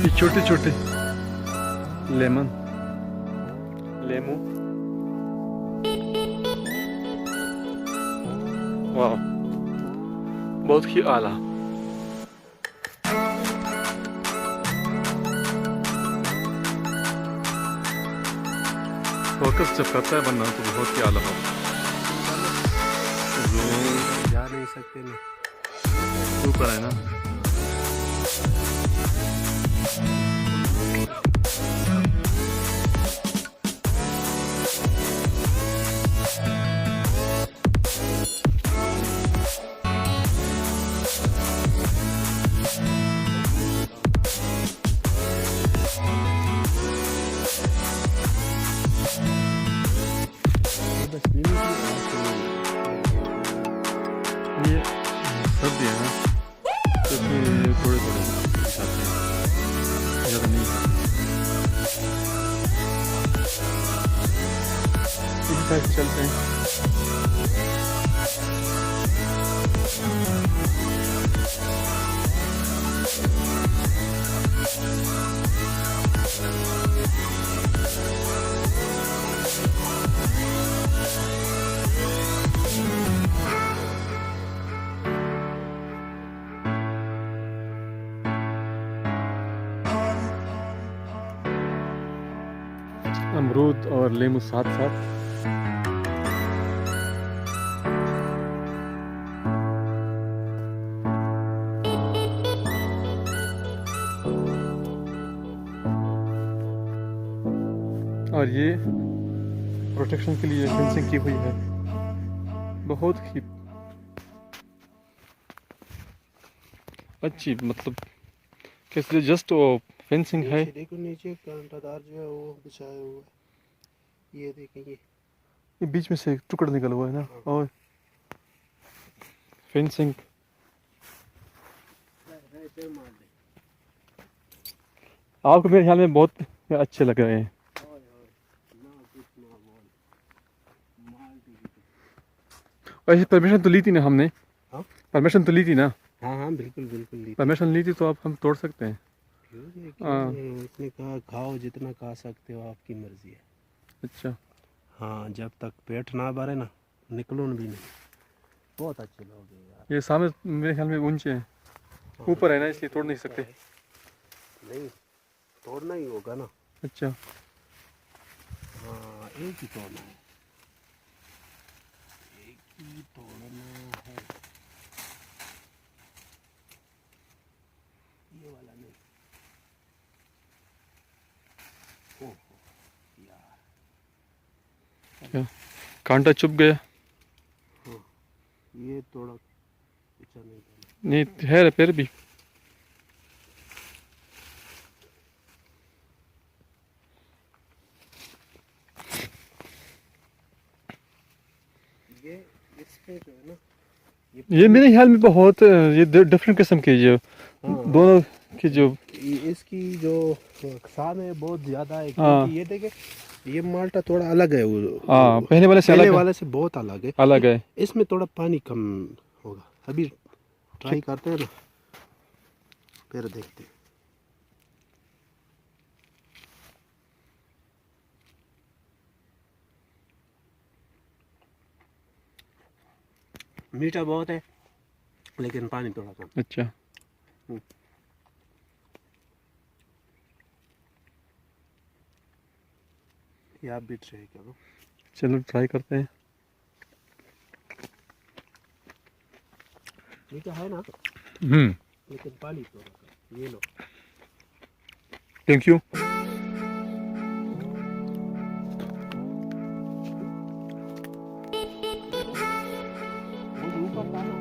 Speaker 1: ये छोटे छोटे लेमू वाह, बहुत ही आला। फोकस जब करता है बंदा तो बहुत ही आला हो।
Speaker 2: जा नहीं सकते ना,
Speaker 1: ऊपर है ना। ये सर्दी है ना, तो फिर थोड़े थोड़े दिखाते हैं, ज़्यादा नहीं है। इसी साइड से चलते हैं। अमरूद और लेमू साथ साथ। और ये प्रोटेक्शन के लिए फेंसिंग की हुई है, बहुत ही अच्छी, मतलब कैसे जस्ट वो फेंसिंग है।
Speaker 2: देखो नीचे कांटादार जो है वो बिछाया हुआ है, ये देखेंगे
Speaker 1: ये बीच में से टुकड़ा निकल हुआ है ना, और फेंसिंग आपको मेरे ख्याल में बहुत अच्छे लग रहे हैं। वैसे परमिशन तो ली थी ना हमने?
Speaker 2: हाँ?
Speaker 1: परमिशन तो ली थी ना?
Speaker 2: हाँ हाँ बिल्कुल बिल्कुल,
Speaker 1: परमिशन ली थी तो अब हम तोड़ सकते हैं। हाँ।
Speaker 2: उसने कहा खाओ जितना खा सकते हो, आपकी मर्जी है।
Speaker 1: अच्छा।
Speaker 2: हाँ, जब तक पेट ना भरे ना निकलून भी नहीं। बहुत अच्छे लोग हैं यार।
Speaker 1: ये सामने मेरे ख्याल में ऊंचे हैं, ऊपर है ना, इसलिए तोड़ नहीं सकते।
Speaker 2: नहीं, तोड़ना ही होगा ना।
Speaker 1: अच्छा।
Speaker 2: हाँ, एक ही तोड़ना है, एक ही तोड़ना है, ये वाला नहीं। ओह यार,
Speaker 1: कांटा चुभ गया।
Speaker 2: हाँ, ये थोड़ा अच्छा नहीं था।
Speaker 1: नहीं है फिर भी।
Speaker 2: ये इसके जो है ना,
Speaker 1: ये मेरे ख्याल में बहुत ये डिफरेंट किस्म के जो दोनों की जो
Speaker 2: इसकी जो साल है बहुत ज्यादा है।
Speaker 1: हाँ।
Speaker 2: क्योंकि ये देखे, ये माल्टा थोड़ा अलग है,
Speaker 1: हाँ, पहले वाले से
Speaker 2: पहले
Speaker 1: अलग है।
Speaker 2: वाले से बहुत अलग है।
Speaker 1: अलग है।
Speaker 2: इसमें थोड़ा पानी कम होगा। अभी ट्राई करते हैं ना, फिर देखते हैं। मीठा बहुत है लेकिन पानी थोड़ा कम।
Speaker 1: अच्छा।
Speaker 2: ये आप भी ट्राई करो।
Speaker 1: चलो ट्राई करते हैं।
Speaker 2: मीठा है ना,
Speaker 1: हम्म,
Speaker 2: लेकिन पानी थोड़ा कम। ये लो।
Speaker 1: Thank you.
Speaker 2: ऊपर था ना,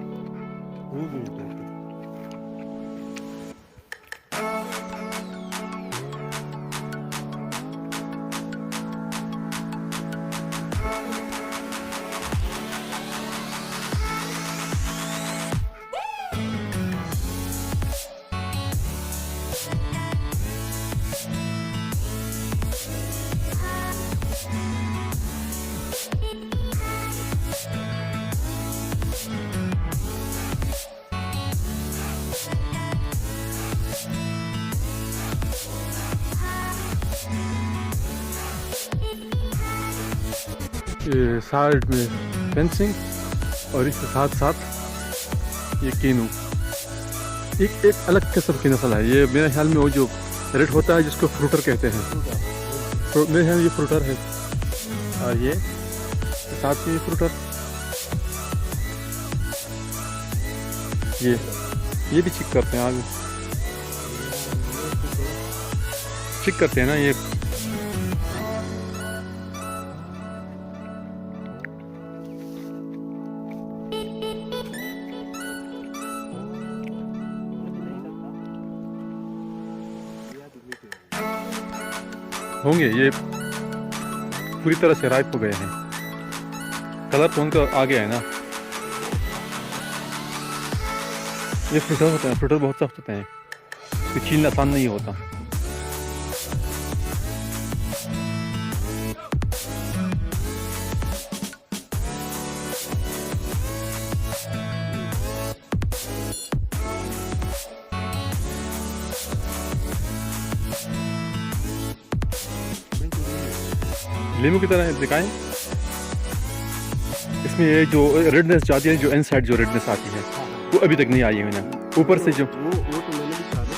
Speaker 1: ये साइड में फेंसिंग और इसके साथ साथ ये केनू, एक अलग किस्म की नस्ल है। ये मेरे ख्याल में वो जो रेड होता है जिसको फ्रूटर कहते हैं, मेरे ख्याल में ये फ्रूटर है। और ये साथ में फ्रूटर, ये भी चिक करते हैं आगे, चिक करते हैं ना ये। होंगे ये पूरी तरह से राइप हो गए हैं, कलर तो उनका आ गया है ना। ये फ्रूटर होते हैं, फ्रूटर बहुत सख्त होते हैं, इसको छीलना आसान नहीं होता। लीमू की तरह दिखाएं, इसमें ये जो रेडनेस जाती है, जो इनसाइड जो रेडनेस आती है वो अभी तक नहीं आई है ना, ऊपर से जो
Speaker 2: वो तो मैंने भी छाना,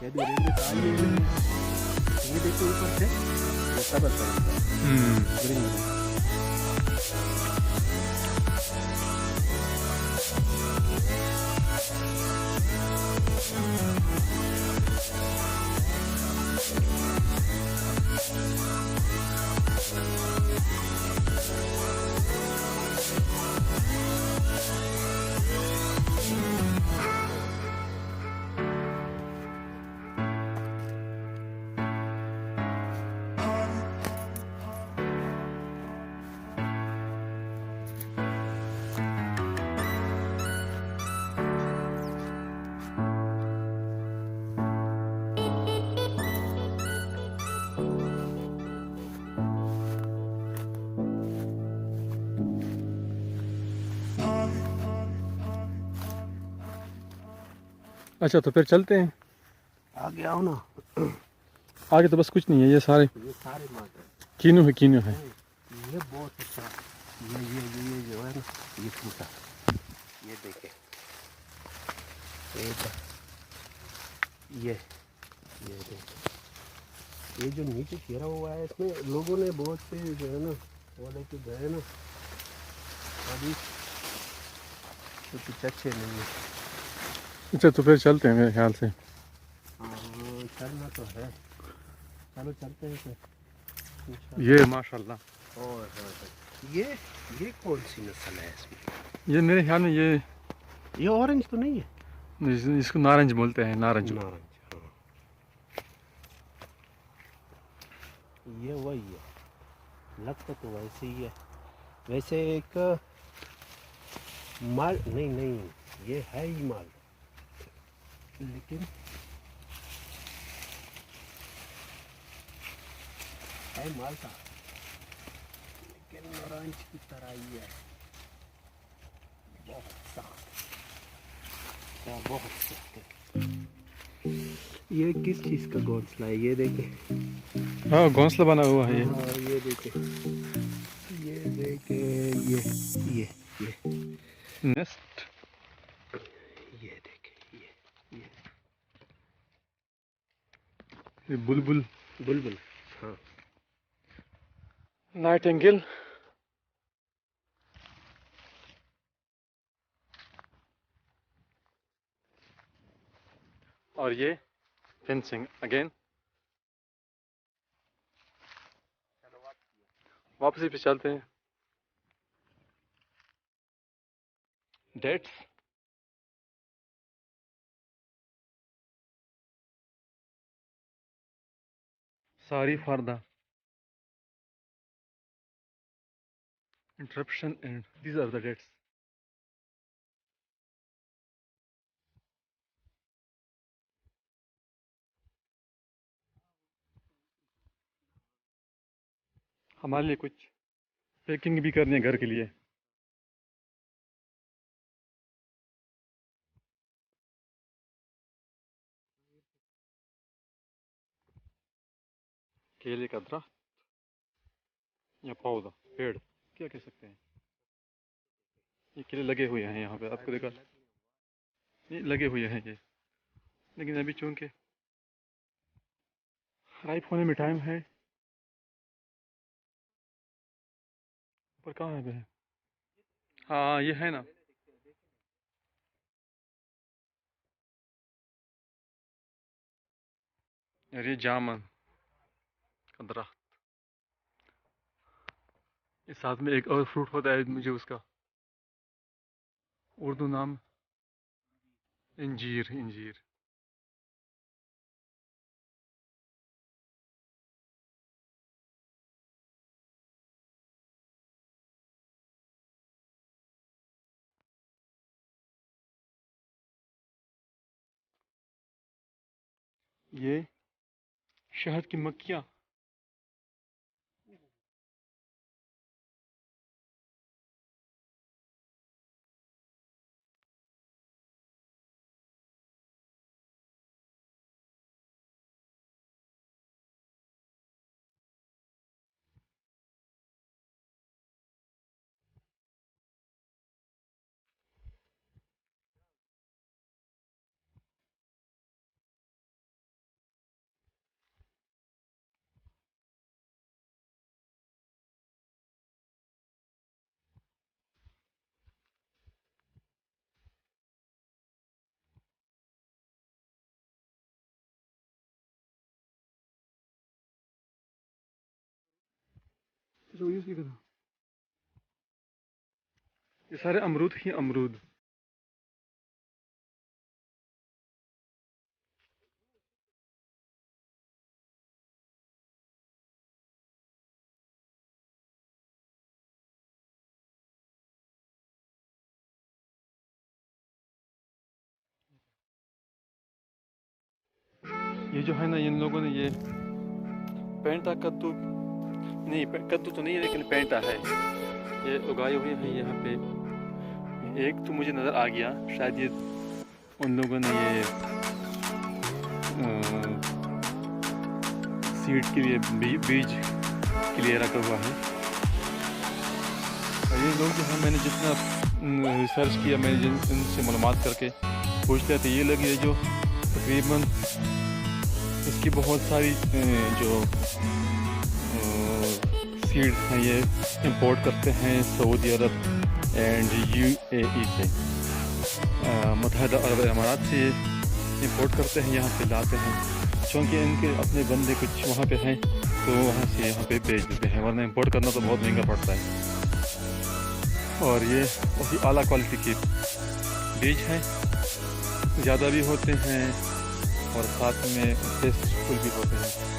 Speaker 2: यदि रेडनेस आई है ये देखो ऊपर से वो सब आता है ग्रीन में।
Speaker 1: अच्छा तो फिर चलते हैं
Speaker 2: आगे आओ ना,
Speaker 1: आगे। तो बस कुछ नहीं है, ये सारे
Speaker 2: ये सारे मार्ग है।
Speaker 1: कीनू है, कीनू है।
Speaker 2: ये बहुत अच्छा, ये जो है ना ये फूटा, ये देखे ये देखे, ये जो नीचे घेरा हुआ है इसमें लोगों ने बहुत से जो है ना वो लेके गए ना, अभी तो कुछ अच्छे नहीं है।
Speaker 1: अच्छा तो फिर चलते हैं मेरे ख्याल से।
Speaker 2: हाँ चलना तो है, चलो चलते हैं फिर।
Speaker 1: ये माशाल्लाह,
Speaker 2: और ये कौन सी नस्ल है इसमें?
Speaker 1: ये मेरे ख्याल में ये
Speaker 2: ऑरेंज तो नहीं है?
Speaker 1: इसको नारंज बोलते हैं, नारंज।
Speaker 2: नारंज, हाँ। ये वही है, लगता तो वैसे ही है। वैसे एक माल नहीं, ये है ही माल, लेकिन है माल का, लेकिन नारंज की तरह ही है, बहुत सख्त, बहुत सख्त है। ये किस चीज़ का घोंसला है? ये देखे,
Speaker 1: हाँ घोंसला बना हुआ है ये।
Speaker 2: हाँ ये देखे, ये
Speaker 1: नेस्ट,
Speaker 2: ये देखे,
Speaker 1: ये बुलबुल,
Speaker 2: बुलबुल, हाँ।
Speaker 1: नाइटिंगेल, और ये फेंसिंग अगेन। वापस पे चलते हैं। डेट्स, सारी Phalada, interruption, and these are the dates. हमारे लिए कुछ पैकिंग भी करनी है घर के लिए। केले का दरख्त या पौधा, पेड़ क्या कह सकते हैं, ये केले लगे हुए हैं यहाँ पे, आपको देखा नहीं, लगे हुए हैं ये, लेकिन अभी चूंकि राइप होने में टाइम है पर कहाँ है बे? हाँ ये है ना। यार ये जामन का दरख्त, इस साथ में एक और फ्रूट होता है, मुझे उसका उर्दू नाम इंजीर। इंजीर ये शहद की मक्खियाँ। ये सारे अमरूद ही अमरूद। ये जो है ना, इन लोगों ने ये पेंटा कद्दू, नहीं कद्दू तो नहीं है लेकिन पेंटा है, ये उगाए हुए हैं यहाँ पे। एक तो मुझे नज़र आ गया, शायद ये उन लोगों ने ये सीड के लिए बीज के लिए रखा हुआ है। और ये लोग जो है, मैंने जितना रिसर्च किया, मैंने इनसे मालूमात करके पूछते थे, ये लोग ये जो तकरीबन इसकी बहुत सारी जो सीड्स हैं ये इंपोर्ट करते हैं सऊदी अरब एंड UAE से, मुत्तहदा अरब अमारात से इंपोर्ट करते हैं, यहाँ पे लाते हैं, क्योंकि इनके अपने बंदे कुछ वहाँ पे हैं तो वहाँ से यहाँ पे भेज देते हैं, वरना इंपोर्ट करना तो बहुत महंगा पड़ता है। और ये बहुत ही आला क्वालिटी के बीज हैं, ज़्यादा भी होते हैं और साथ में टेस्टफुल भी होते हैं।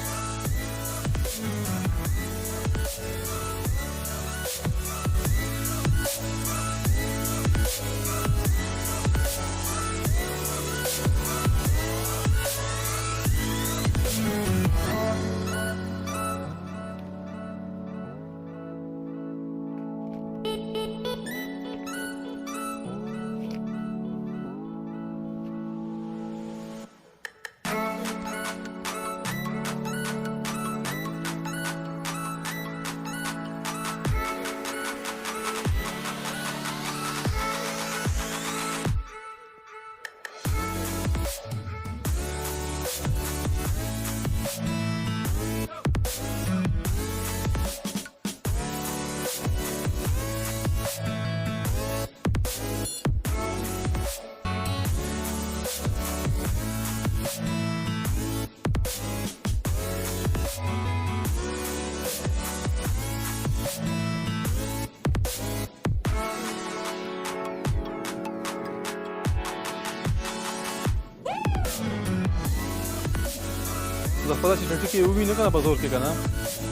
Speaker 1: zakładać rzeczy uminego na bazurkę, no?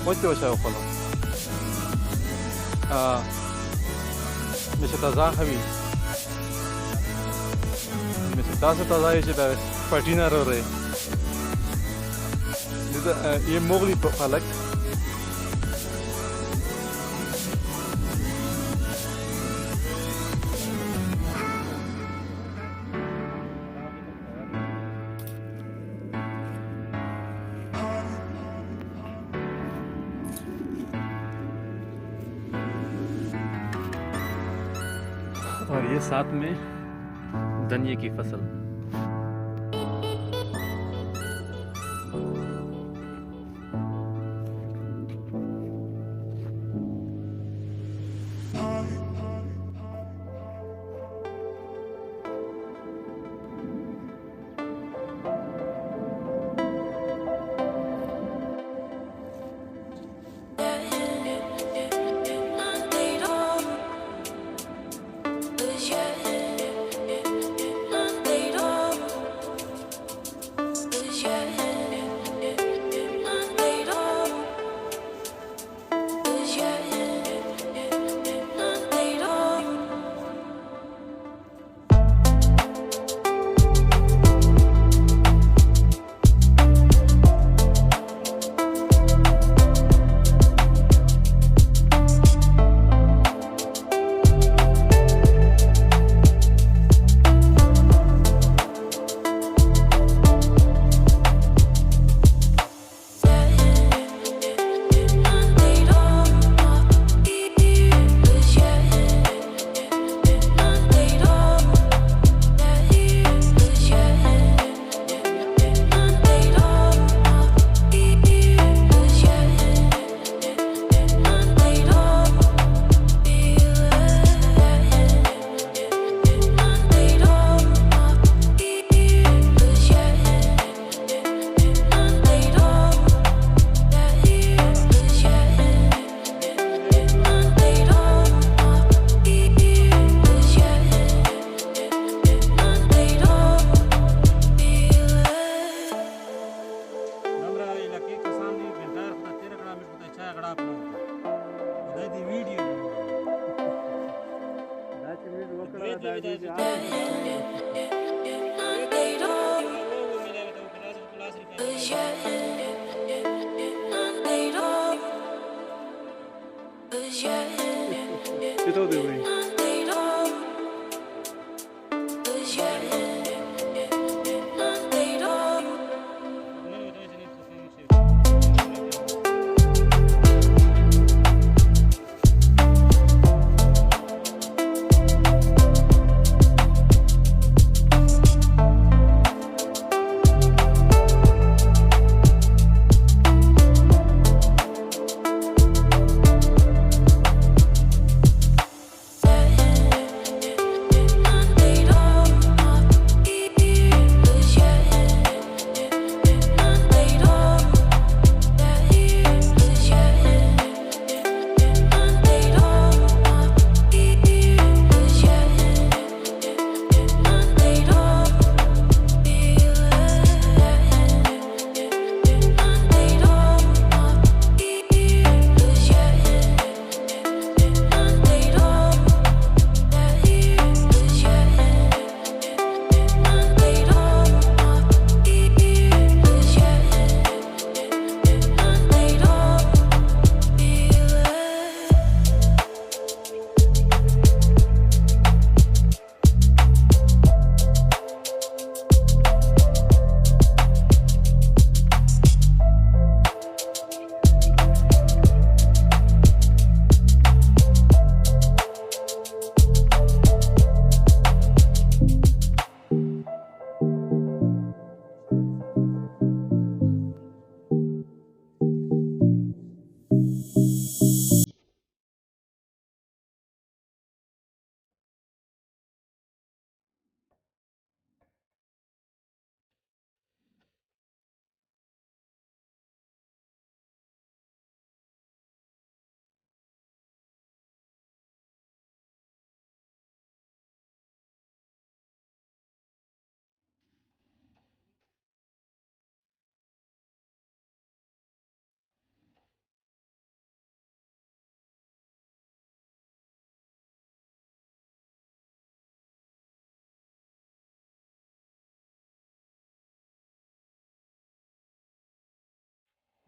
Speaker 1: Chodźcie się okolo. A myślę, ta zachawi. Myślę, ta zajedzie bez patina rory. Je mogli palek. और ये साथ में धनिया की फसल।
Speaker 3: दीजिए आप
Speaker 1: कितना दे भाई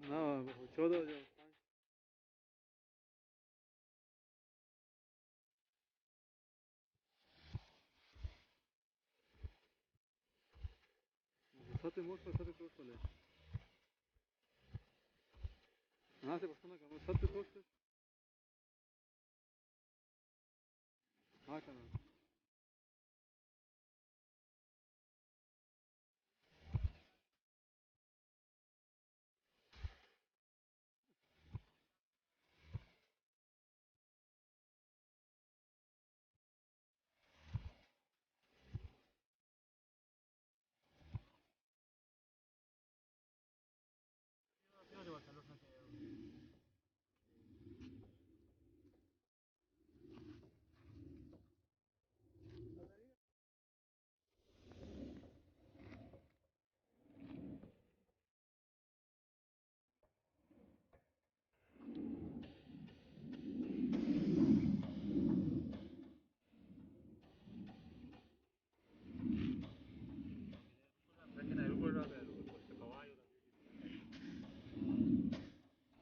Speaker 1: ना 14 सत्य मोट पर सत्य तोड़ ले हाँ से बसना का सत्य तोड़ से हाँ करना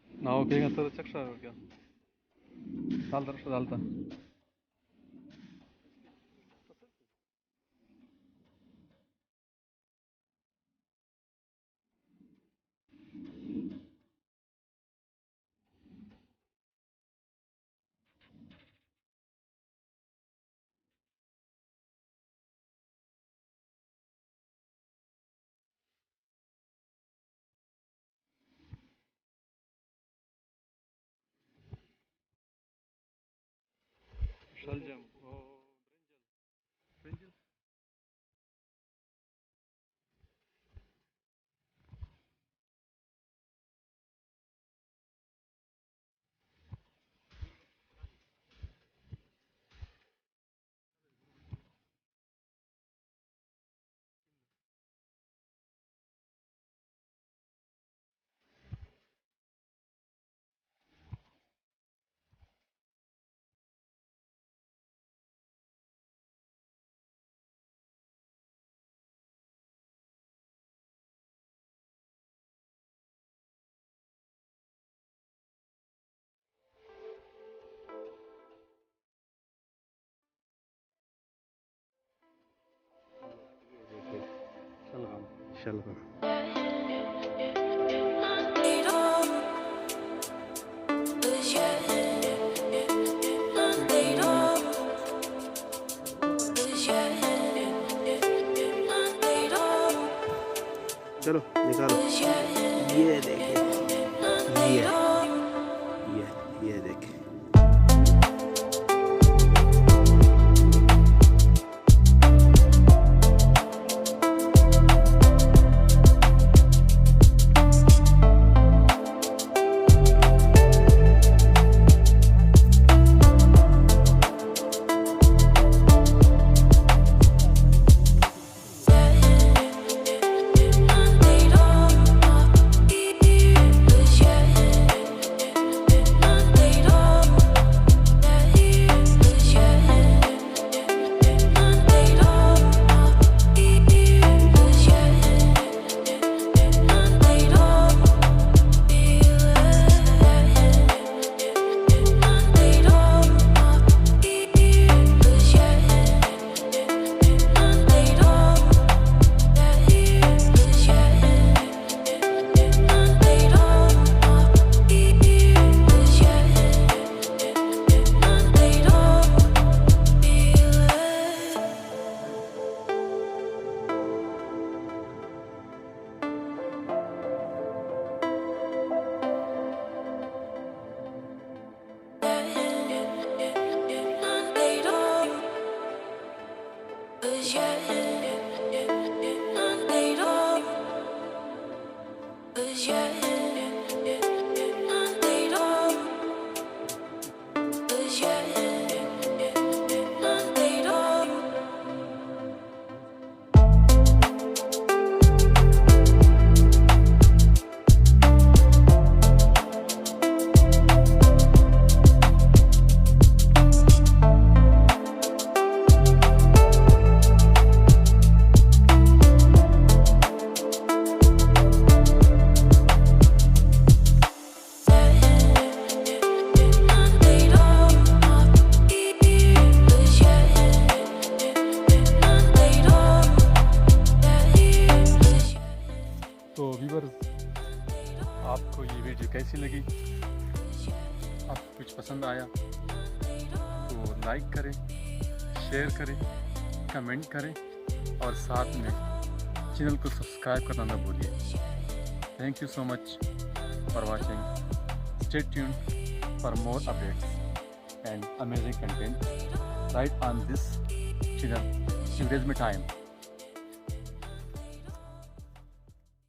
Speaker 1: ना ओके का तो चक्कर हो गया डालता
Speaker 2: माशाल्लाह। चलो निकालो। ये देखिए, ये देखिए।
Speaker 1: तो व्यूअर्स, आपको ये वीडियो कैसी लगी? आपको कुछ पसंद आया तो लाइक करें, शेयर करें, कमेंट करें और साथ में चैनल को सब्सक्राइब करना ना भूलिए। Thank you so much for watching. Stay tuned for more updates and amazing content right on this channel, Encouragement Time.